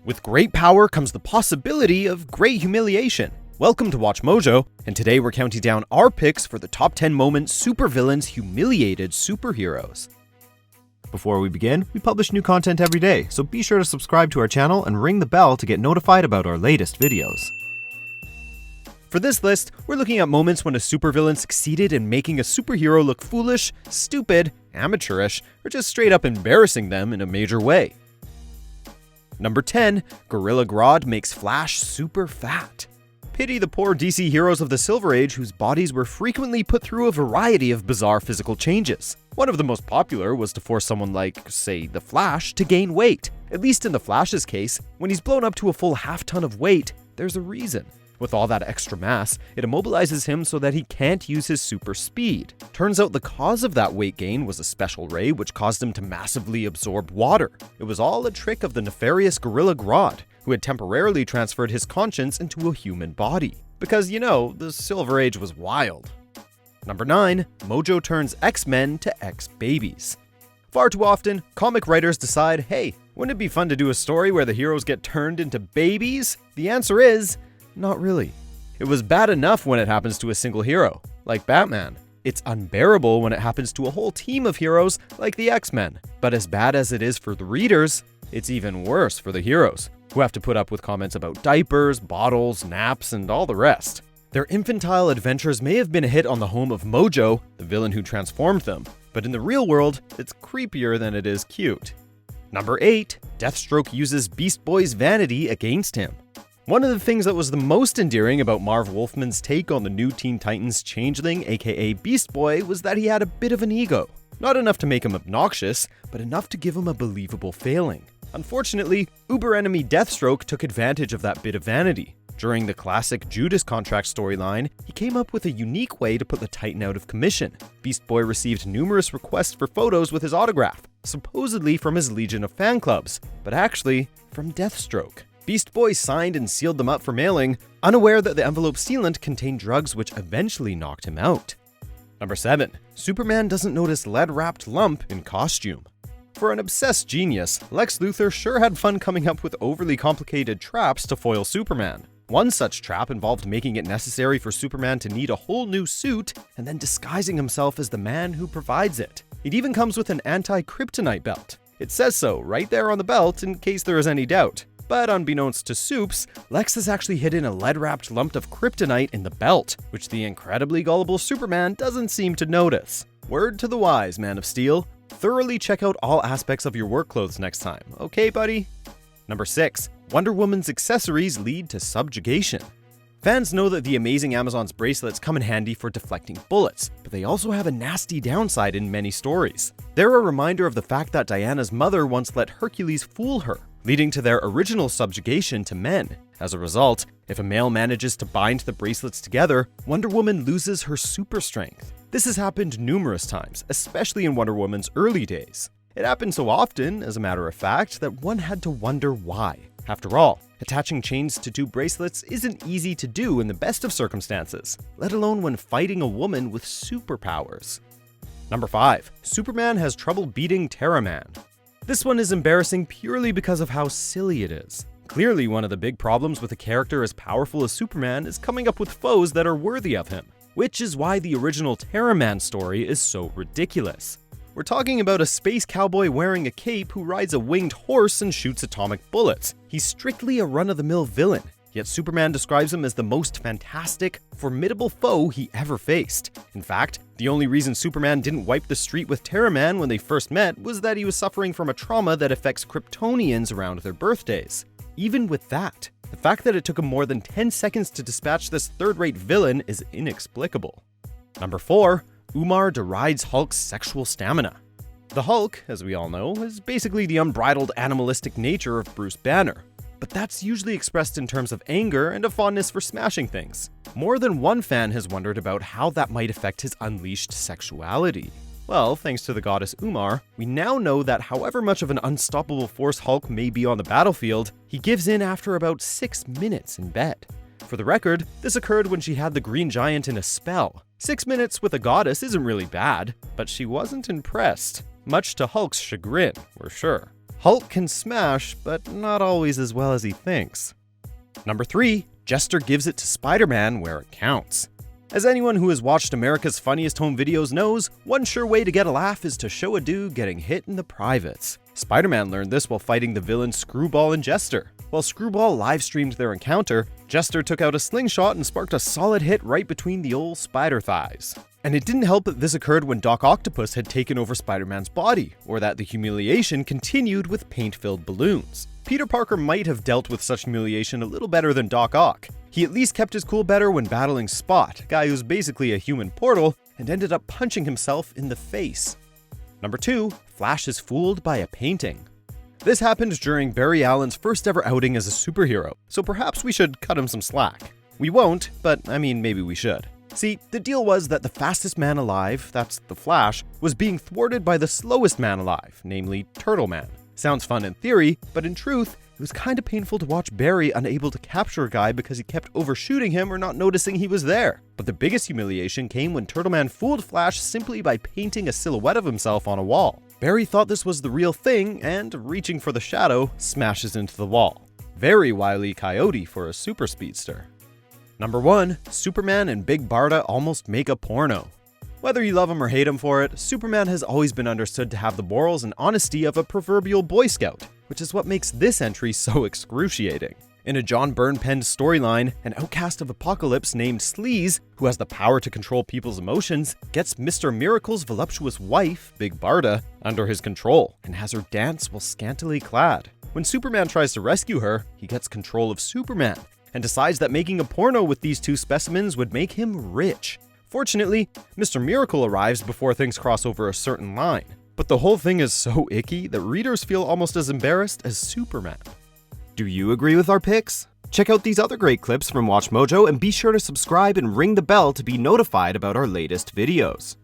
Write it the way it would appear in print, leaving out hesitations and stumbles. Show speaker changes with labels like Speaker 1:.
Speaker 1: With great power comes the possibility of great humiliation. Welcome to WatchMojo, and today we're counting down our picks for the top 10 moment supervillains humiliated superheroes. Before we begin, we publish new content every day, so be sure to subscribe to our channel and ring the bell to get notified about our latest videos. For this list, we're looking at moments when a supervillain succeeded in making a superhero look foolish, stupid, amateurish, or just straight up embarrassing them in a major way. Number 10, Gorilla Grodd makes Flash super fat. Pity the poor DC heroes of the Silver Age whose bodies were frequently put through a variety of bizarre physical changes. One of the most popular was to force someone like, say, the Flash to gain weight. At least in the Flash's case, when he's blown up to a full half-ton of weight, there's a reason. With all that extra mass, it immobilizes him so that he can't use his super speed. Turns out the cause of that weight gain was a special ray which caused him to massively absorb water. It was all a trick of the nefarious Gorilla Grodd, who had temporarily transferred his conscience into a human body. Because, you know, the Silver Age was wild. Number 9, Mojo turns XMen to XBabies. Far too often, comic writers decide, hey, wouldn't it be fun to do a story where the heroes get turned into babies? The answer is, not really. It was bad enough when it happens to a single hero, like Batman. It's unbearable when it happens to a whole team of heroes, like the X-Men. But as bad as it is for the readers, it's even worse for the heroes, who have to put up with comments about diapers, bottles, naps, and all the rest. Their infantile adventures may have been a hit on the home of Mojo, the villain who transformed them, but in the real world, it's creepier than it is cute. Number 8, Deathstroke uses Beast Boy's vanity against him. One of the things that was the most endearing about Marv Wolfman's take on the new Teen Titans changeling, aka Beast Boy, was that he had a bit of an ego. Not enough to make him obnoxious, but enough to give him a believable failing. Unfortunately, uber-enemy Deathstroke took advantage of that bit of vanity. During the classic Judas Contract storyline, he came up with a unique way to put the Titan out of commission. Beast Boy received numerous requests for photos with his autograph, supposedly from his legion of fan clubs, but actually from Deathstroke. Beast Boy signed and sealed them up for mailing, unaware that the envelope sealant contained drugs which eventually knocked him out. Number 7. Superman doesn't notice lead-wrapped lump in costume. For an obsessed genius, Lex Luthor sure had fun coming up with overly complicated traps to foil Superman. One such trap involved making it necessary for Superman to need a whole new suit and then disguising himself as the man who provides it. It even comes with an anti-kryptonite belt. It says so right there on the belt in case there is any doubt. But unbeknownst to Supes, Lex has actually hidden a lead-wrapped lump of kryptonite in the belt, which the incredibly gullible Superman doesn't seem to notice. Word to the wise, Man of Steel. Thoroughly check out all aspects of your work clothes next time, okay, buddy? Number 6. Wonder Woman's accessories lead to subjugation. Fans know that the amazing Amazon's bracelets come in handy for deflecting bullets, but they also have a nasty downside in many stories. They're a reminder of the fact that Diana's mother once let Hercules fool her, leading to their original subjugation to men. As a result, if a male manages to bind the bracelets together, Wonder Woman loses her super strength. This has happened numerous times, especially in Wonder Woman's early days. It happened so often, as a matter of fact, that one had to wonder why. After all, attaching chains to two bracelets isn't easy to do in the best of circumstances, let alone when fighting a woman with superpowers. Number 5. Superman has trouble beating Terra. This one is embarrassing purely because of how silly it is. Clearly, one of the big problems with a character as powerful as Superman is coming up with foes that are worthy of him, which is why the original Terra story is so ridiculous. We're talking about a space cowboy wearing a cape who rides a winged horse and shoots atomic bullets. He's strictly a run-of-the-mill villain, yet Superman describes him as the most fantastic, formidable foe he ever faced. In fact, the only reason Superman didn't wipe the street with Terra when they first met was that he was suffering from a trauma that affects Kryptonians around their birthdays. Even with that, the fact that it took him more than 10 seconds to dispatch this third-rate villain is inexplicable. Number 4. Umar derides Hulk's sexual stamina. The Hulk, as we all know, is basically the unbridled animalistic nature of Bruce Banner. But that's usually expressed in terms of anger and a fondness for smashing things. More than one fan has wondered about how that might affect his unleashed sexuality. Well, thanks to the goddess Umar, we now know that however much of an unstoppable force Hulk may be on the battlefield, he gives in after about 6 minutes in bed. For the record, this occurred when she had the Green Giant in a spell. 6 minutes with a goddess isn't really bad, but she wasn't impressed. Much to Hulk's chagrin, we're sure. Hulk can smash, but not always as well as he thinks. Number 3, Jester gives it to SpiderMan where it counts. As anyone who has watched America's Funniest Home Videos knows, one sure way to get a laugh is to show a dude getting hit in the privates. SpiderMan learned this while fighting the villains Screwball and Jester. While Screwball live-streamed their encounter, Jester took out a slingshot and sparked a solid hit right between the old spider thighs. And it didn't help that this occurred when Doc Octopus had taken over Spider-Man's body, or that the humiliation continued with paint-filled balloons. Peter Parker might have dealt with such humiliation a little better than Doc Ock. He at least kept his cool better when battling Spot, a guy who's basically a human portal, and ended up punching himself in the face. Number 2, Flash is fooled by a painting. This happened during Barry Allen's first ever outing as a superhero, so perhaps we should cut him some slack. We won't, but I mean maybe we should. See, the deal was that the fastest man alive, that's the Flash, was being thwarted by the slowest man alive, namely Turtle Man. Sounds fun in theory, but in truth, it was kinda painful to watch Barry unable to capture a guy because he kept overshooting him or not noticing he was there. But the biggest humiliation came when Turtle Man fooled Flash simply by painting a silhouette of himself on a wall. Barry thought this was the real thing and, reaching for the shadow, smashes into the wall. Very Wile E. Coyote for a super speedster. Number 1, Superman and Big Barda almost make a porno. Whether you love him or hate him for it, Superman has always been understood to have the morals and honesty of a proverbial Boy Scout, which is what makes this entry so excruciating. In a John Byrne-penned storyline, an outcast of Apocalypse named Sleaze, who has the power to control people's emotions, gets Mr. Miracle's voluptuous wife, Big Barda, under his control, and has her dance while scantily clad. When Superman tries to rescue her, he gets control of Superman, and decides that making a porno with these two specimens would make him rich. Fortunately, Mr. Miracle arrives before things cross over a certain line. But the whole thing is so icky that readers feel almost as embarrassed as Superman. Do you agree with our picks? Check out these other great clips from WatchMojo and be sure to subscribe and ring the bell to be notified about our latest videos.